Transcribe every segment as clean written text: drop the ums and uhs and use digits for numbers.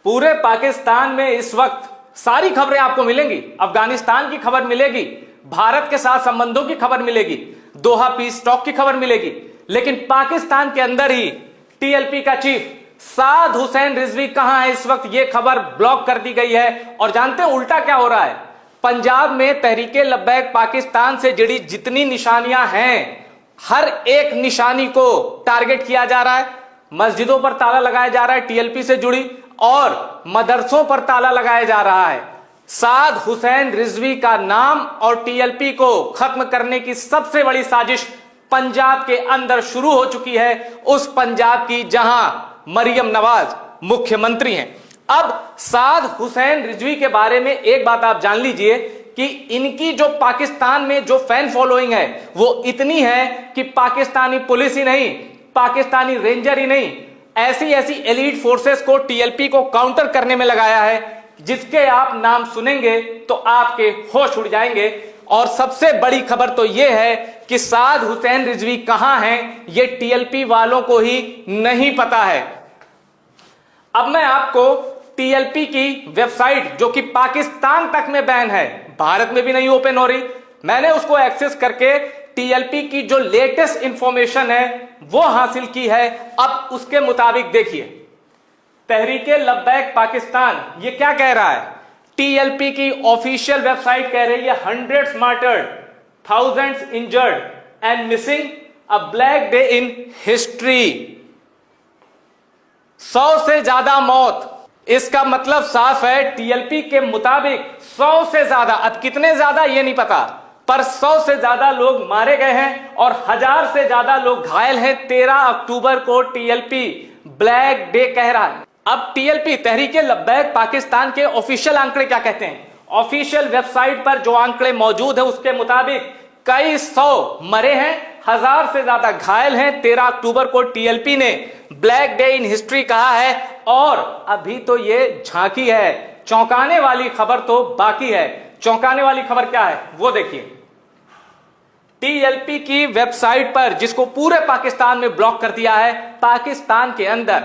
पूरे पाकिस्तान में इस वक्त सारी खबरें आपको मिलेंगी। अफगानिस्तान की खबर मिलेगी, भारत के साथ संबंधों की खबर मिलेगी, दोहा पीस टॉक की खबर मिलेगी, लेकिन पाकिस्तान के अंदर ही टीएलपी का चीफ साद हुसैन रिजवी कहां है इस वक्त, यह खबर ब्लॉक कर दी गई है। और जानते हैं उल्टा क्या हो रहा है? पंजाब में तहरीके लब्बैक पाकिस्तान से जुड़ी जितनी निशानियां हैं, हर एक निशानी को टारगेट किया जा रहा है। मस्जिदों पर ताला लगाया जा रहा है टीएलपी से जुड़ी, और मदरसों पर ताला लगाया जा रहा है। साद हुसैन रिजवी का नाम और टीएलपी को खत्म करने की सबसे बड़ी साजिश पंजाब के अंदर शुरू हो चुकी है, उस पंजाब की जहां मरियम नवाज मुख्यमंत्री हैं। अब साद हुसैन रिजवी के बारे में एक बात आप जान लीजिए कि इनकी जो पाकिस्तान में जो फैन फॉलोइंग है वो इतनी है कि पाकिस्तानी पुलिस ही नहीं, पाकिस्तानी रेंजर ही नहीं, ऐसी ऐसी एलीट फोर्सेस को टीएलपी को काउंटर करने में लगाया है जिसके आप नाम सुनेंगे तो आपके होश उड़ जाएंगे। और सबसे बड़ी खबर तो यह है कि साद हुसैन रिजवी कहां हैं, यह टीएलपी वालों को ही नहीं पता है। अब मैं आपको टीएलपी की वेबसाइट, जो कि पाकिस्तान तक में बैन है, भारत में भी नहीं ओपन हो रही, मैंने उसको एक्सेस करके टीएलपी की जो लेटेस्ट इंफॉर्मेशन है वो हासिल की है। अब उसके मुताबिक देखिए, तहरीके लब्बैक पाकिस्तान ये क्या कह रहा है? टीएलपी की ऑफिशियल वेबसाइट कह रही है 100 martyred, thousands injured and missing, a black day in history. 100 से ज्यादा मौत, इसका मतलब साफ है टीएलपी के मुताबिक 100 से ज्यादा, अब कितने ज्यादा ये नहीं पता, पर 100 से ज्यादा लोग मारे गए हैं और 1000 से ज्यादा लोग घायल हैं। 13 अक्टूबर को टीएलपी ब्लैक डे कह रहा है। अब टीएलपी तहरीके लब्बैक पाकिस्तान के ऑफिशियल आंकड़े क्या कहते हैं? ऑफिशियल वेबसाइट पर जो आंकड़े मौजूद है उसके मुताबिक कई 100 मरे हैं, 1000 से ज्यादा घायल हैं। 13 अक्टूबर को टीएलपी ने ब्लैक डे इन हिस्ट्री कहा है। और अभी तो ये झांकी है, चौंकाने वाली खबर तो बाकी है। चौंकाने वाली खबर क्या है वो देखिए। टीएलपी की वेबसाइट पर, जिसको पूरे पाकिस्तान में ब्लॉक कर दिया है, पाकिस्तान के अंदर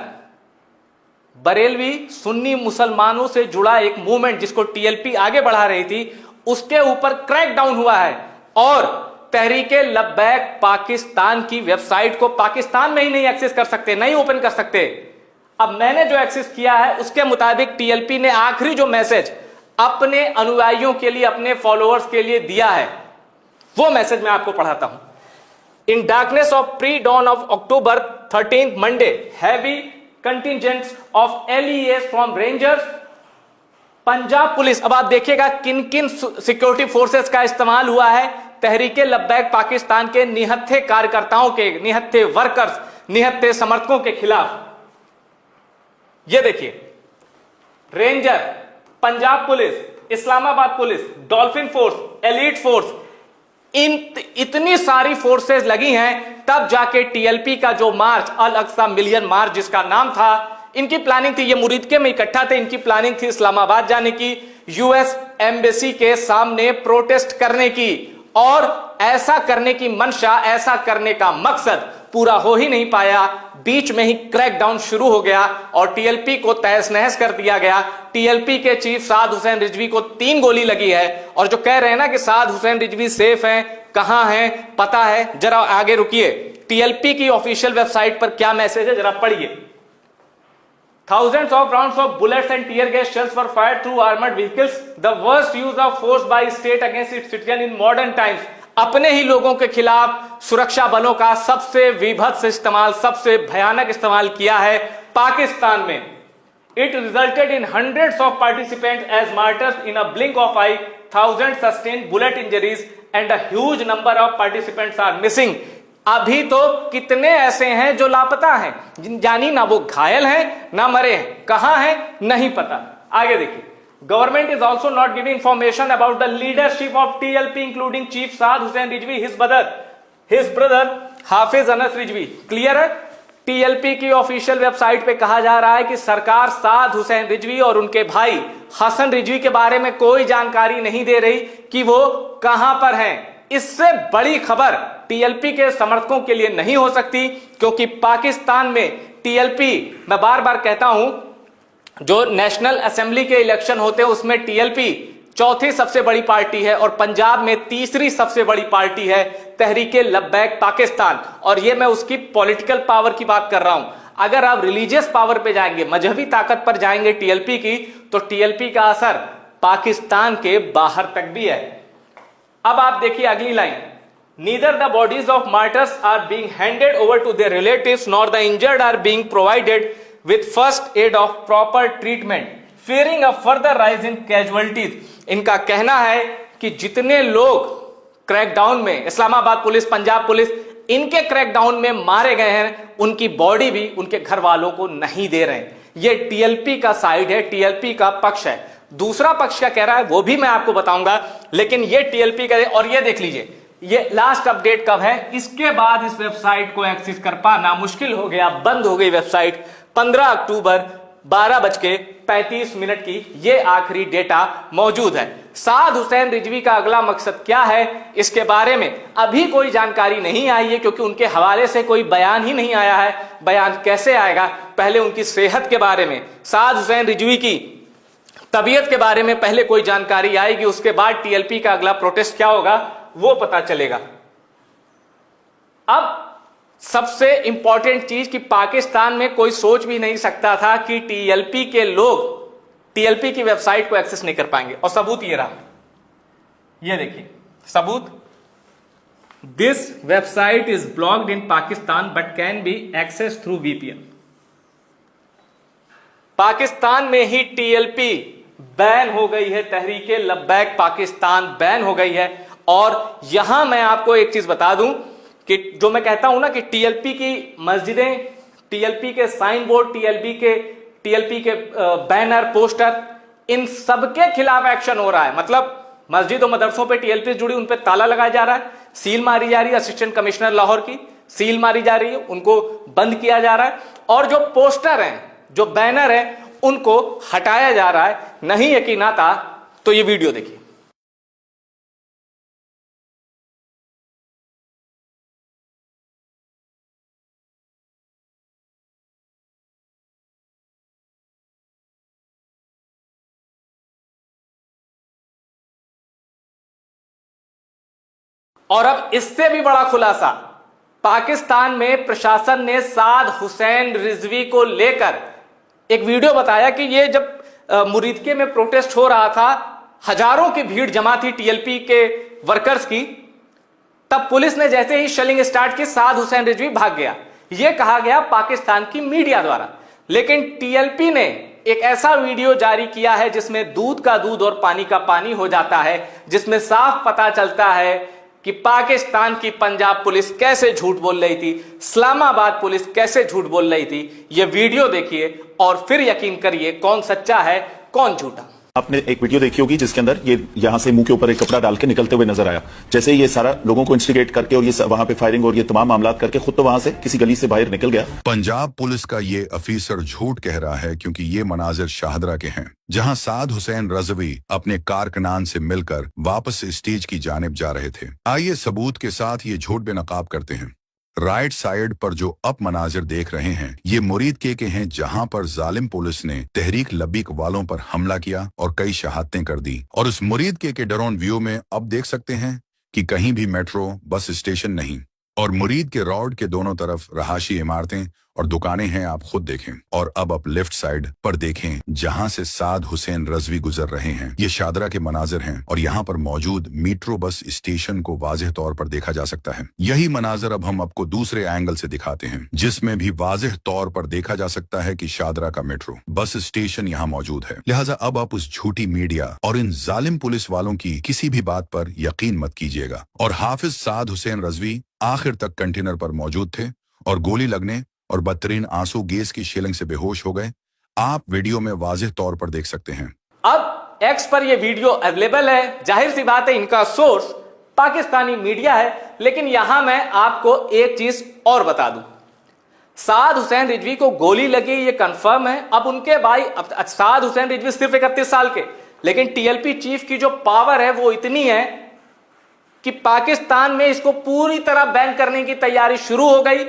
बरेलवी सुन्नी मुसलमानों से जुड़ा एक मूवमेंट जिसको टीएलपी आगे बढ़ा रही थी, उसके ऊपर क्रैकडाउन हुआ है। और तहरीके लब्बैक पाकिस्तान की वेबसाइट को पाकिस्तान में ही नहीं एक्सेस कर सकते, नहीं ओपन कर सकते। अब मैंने जो एक्सेस किया है उसके मुताबिक टीएलपी ने आखिरी जो मैसेज अपने अनुयायियों के लिए, अपने फॉलोअर्स के लिए दिया है, वो मैसेज मैं आपको पढ़ाता हूं। In darkness of pre dawn of October 13 Monday, heavy contingents of LES from rangers, Punjab police. अब आप देखिएगा किन किन सिक्योरिटी फोर्सेस का इस्तेमाल हुआ है तहरीके लब्बैक पाकिस्तान के निहत्थे कार्यकर्ताओं के, निहत्थे वर्कर्स, निहत्थे समर्थकों के खिलाफ। यह देखिए, ranger, Punjab police, Islamabad police, dolphin force, elite force, इतनी सारी फोर्सेस लगी हैं, तब जाके टीएलपी का जो मार्च, अल अक्सा मिलियन मार्च जिसका नाम था, इनकी प्लानिंग थी, ये मुरीदके में इकट्ठा थे, इनकी प्लानिंग थी इस्लामाबाद जाने की, यूएस एम्बेसी के सामने प्रोटेस्ट करने की। और ऐसा करने की मंशा, ऐसा करने का मकसद पूरा हो ही नहीं पाया। बीच में ही क्रैकडाउन शुरू हो गया और टीएलपी को तहस नहस कर दिया गया। टीएलपी के चीफ साद हुसैन रिजवी को 3 गोली लगी है। और जो कह रहे हैं ना कि साद हुसैन रिजवी सेफ हैं, कहां हैं पता है, जरा आगे रुकिए। टीएलपी की ऑफिशियल वेबसाइट पर क्या मैसेज है जरा पढ़िए। Thousands of rounds of bullets and tear gas shells were fired through armored vehicles, the worst use of force by state against its citizens in modern times। अपने ही लोगों के खिलाफ सुरक्षा बलों का सबसे विभत्स इस्तेमाल, सबसे भयानक इस्तेमाल किया है पाकिस्तान में। It resulted in hundreds of participants as martyrs in a blink of eye, thousands sustained bullet injuries and a huge number of participants are missing। अभी तो कितने ऐसे हैं जो लापता हैं, यानी ना वो घायल हैं ना मरे हैं, कहां हैं नहीं पता। आगे देखिए, government is also not giving information about the leadership of TLP including chief Saad Hussain Rizvi, his brother Hafiz Anas Rizvi. Clear है? टीएलपी की ऑफिशियल वेबसाइट पे कहा जा रहा है कि सरकार साद हुसैन रिजवी और उनके भाई हसन रिजवी के बारे में कोई जानकारी नहीं दे रही कि वो कहां पर हैं। इससे बड़ी खबर टीएलपी के समर्थकों के लिए नहीं हो सकती, क्योंकि पाकिस्तान में टीएलपी, मैं बार बार कहता हूं, जो नेशनल असेंबली के इलेक्शन होते हैं उसमें टीएलपी चौथी सबसे बड़ी पार्टी है और पंजाब में तीसरी सबसे बड़ी पार्टी है तहरीके लब्बैक पाकिस्तान। और ये मैं उसकी पॉलिटिकल पावर की बात कर रहा हूं। अगर आप रिलीजियस पावर पे जाएंगे, मजहबी ताकत पर जाएंगे टीएलपी की, तो टीएलपी का असर पाकिस्तान के बाहर तक भी है। अब आप देखिए अगली line, neither the bodies of martyrs are being handed over to their relatives nor the injured are being provided with first aid of proper treatment fearing a further rise in casualties। इनका कहना है कि जितने लोग crackdown में, Islamabad police, Punjab police, इनके crackdown में मारे गए हैं, उनकी बॉडी भी उनके घर वालों को नहीं दे रहे हैं। ये टीएलपी का साइड है, टीएलपी का पक्ष है। दूसरा पक्ष क्या कह रहा है वो भी मैं आपको बताऊंगा, लेकिन ये टीएलपी का। और ये देख लीजिए, ये लास्ट अपडेट कब है, इसके बाद इस वेबसाइट को एक्सेस कर पाना मुश्किल हो गया, बंद हो गई वेबसाइट 15 अक्टूबर 12:35 की ये आखिरी डेटा मौजूद है। साद हुसैन रिजवी का अगला मकसद क्या है, इसके बारे में अभी कोई जानकारी नहीं आई है, क्योंकि उनके हवाले से कोई बयान ही नहीं आया है। बयान कैसे आएगा, पहले उनकी सेहत के बारे में, साद हुसैन रिजवी की तबीयत के बारे में पहले कोई जानकारी आएगी, उसके बाद टीएलपी का अगला प्रोटेस्ट क्या होगा वो पता चलेगा। अब सबसे इंपॉर्टेंट चीज कि पाकिस्तान में कोई सोच भी नहीं सकता था कि टीएलपी के लोग टीएलपी की वेबसाइट को एक्सेस नहीं कर पाएंगे। और सबूत ये रहा, ये देखिए सबूत, this website is blocked in Pakistan but can be access through VPN. Pakistan में ही टीएलपी बैन हो गई है, तहरीके लब्बैक पाकिस्तान बैन हो गई है। और यहां मैं आपको एक चीज बता दूं कि जो मैं कहता हूं ना कि टीएलपी की मस्जिदें, टीएलपी के साइन बोर्ड, टीएलपी के बैनर, पोस्टर, इन सबके खिलाफ एक्शन हो रहा है। मतलब मस्जिद और मदरसों पे टीएलपी जुड़ी, उन पे ताला लगाया जा रहा है, सील मारी जा रही है, असिस्टेंट कमिश्नर लाहौर की सील मारी जा रही है, उनको बंद किया जा रहा है। और जो पोस्टर हैं, जो बैनर है, उनको हटाया जा रहा है। नहीं यकीन आता तो ये वीडियो देखिए। और अब इससे भी बड़ा खुलासा, पाकिस्तान में प्रशासन ने साद हुसैन रिजवी को लेकर एक वीडियो बताया कि ये जब मुरीदके में प्रोटेस्ट हो रहा था, हजारों की भीड़ जमा थी टीएलपी के वर्कर्स की, तब पुलिस ने जैसे ही शेलिंग स्टार्ट की, साद हुसैन रिजवी भाग गया। यह कहा गया पाकिस्तान की मीडिया द्वारा। लेकिन टीएलपी ने एक ऐसा वीडियो जारी किया है जिसमें दूध का दूध और पानी का पानी हो जाता है, जिसमें साफ पता चलता है कि पाकिस्तान की पंजाब पुलिस कैसे झूठ बोल रही थी, इस्लामाबाद पुलिस कैसे झूठ बोल रही थी। यह वीडियो देखिए और फिर यकीन करिए कौन सच्चा है कौन झूठा। आपने एक वीडियो देखी होगी जिसके अंदर ये यहां से मुंह के ऊपर एक कपड़ा डाल के निकलते हुए नजर आया। जैसे ये सारा लोगों को इंस्टिगेट करके और ये वहां पे फायरिंग और ये तमाम मामला करके खुद तो वहां से किसी गली से बाहर निकल गया। पंजाब पुलिस का ये अफीसर झूठ कह रहा है क्योंकि ये मनाजिर शाहदरा के हैं, जहां साद हुसैन रजवी अपने कारकनान से मिलकर वापस स्टेज की जानिब जा रहे थे। आइए सबूत के साथ ये झूठ बेनकाब करते हैं। राइट साइड पर जो अब मनाजिर देख रहे हैं ये मुरीद के हैं, जहां पर जालिम पुलिस ने तहरीक लब्बैक वालों पर हमला किया और कई शहादतें कर दी। और उस मुरीद के ड्रोन व्यू में अब देख सकते हैं कि कहीं भी मेट्रो बस स्टेशन नहीं, और मुरीद के रोड के दोनों तरफ रहाशी इमारतें और दुकानें हैं, आप खुद देखें। और अब आप लेफ्ट साइड पर देखें जहां से साद हुसैन रजवी गुजर रहे हैं, ये शाहदरा के मनाजिर हैं। और यहाँ पर मौजूद मेट्रो बस स्टेशन को वाज़ेह तौर पर देखा जा सकता है। यही मनाजिर अब हम आपको दूसरे एंगल से दिखाते हैं, जिसमें भी वाज़ेह तौर पर देखा जा सकता है कि शाहदरा का मेट्रो बस स्टेशन यहाँ मौजूद है। लिहाजा अब आप उस झूठी मीडिया और इन जालिम पुलिस वालों की किसी भी बात पर यकीन मत कीजिएगा। और हाफिज साद हुसैन रजवी आखिर तक कंटेनर पर मौजूद थे और गोली लगने और बदतरीन आंसू गैस की शेलिंग से बेहोश हो गए। आप वीडियो में वाज़ेह तौर पर देख सकते हैं। अब एक्स पर यह वीडियो अवेलेबल है, जाहिर सी बात है इनका सोर्स पाकिस्तानी मीडिया है। लेकिन यहां मैं आपको एक चीज और बता दूं, साद हुसैन रिजवी को गोली लगी ये कंफर्म है। अब उनके भाई साद हुसैन रिजवी सिर्फ 31 साल के, लेकिन टीएलपी चीफ की जो पावर है वो इतनी है कि पाकिस्तान में इसको पूरी तरह बैन करने की तैयारी शुरू हो गई।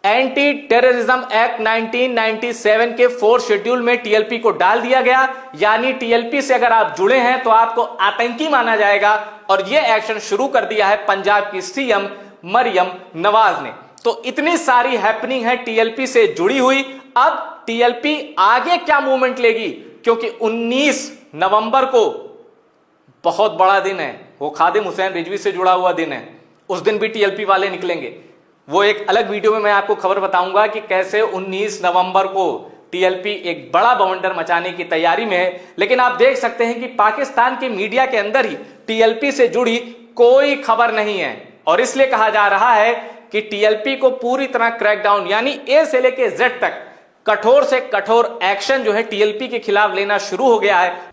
एंटी टेररिज्म एक्ट 1997 के 4 शेड्यूल में टीएलपी को डाल दिया गया, यानी टीएलपी से अगर आप जुड़े हैं तो आपको आतंकी माना जाएगा। और यह एक्शन शुरू कर दिया है पंजाब की सीएम मरियम नवाज ने। तो इतनी सारी हैपनिंग है टीएलपी से जुड़ी हुई। अब टीएलपी आगे क्या मूवमेंट लेगी, क्योंकि 19 नवंबर को बहुत बड़ा दिन है, वो खादिम हुसैन रिजवी से जुड़ा हुआ दिन है। उस दिन भी टीएलपी वाले निकलेंगे। वो एक अलग वीडियो में मैं आपको खबर बताऊंगा कि कैसे 19 नवंबर को टीएलपी एक बड़ा बवंडर मचाने की तैयारी में है। लेकिन आप देख सकते हैं कि पाकिस्तान के मीडिया के अंदर ही टीएलपी से जुड़ी कोई खबर नहीं है, और इसलिए कहा जा रहा है कि टीएलपी को पूरी तरह क्रैकडाउन, यानी ए से लेकर जेड तक कठोर से कठोर एक्शन जो है टीएलपी के खिलाफ लेना शुरू हो गया है।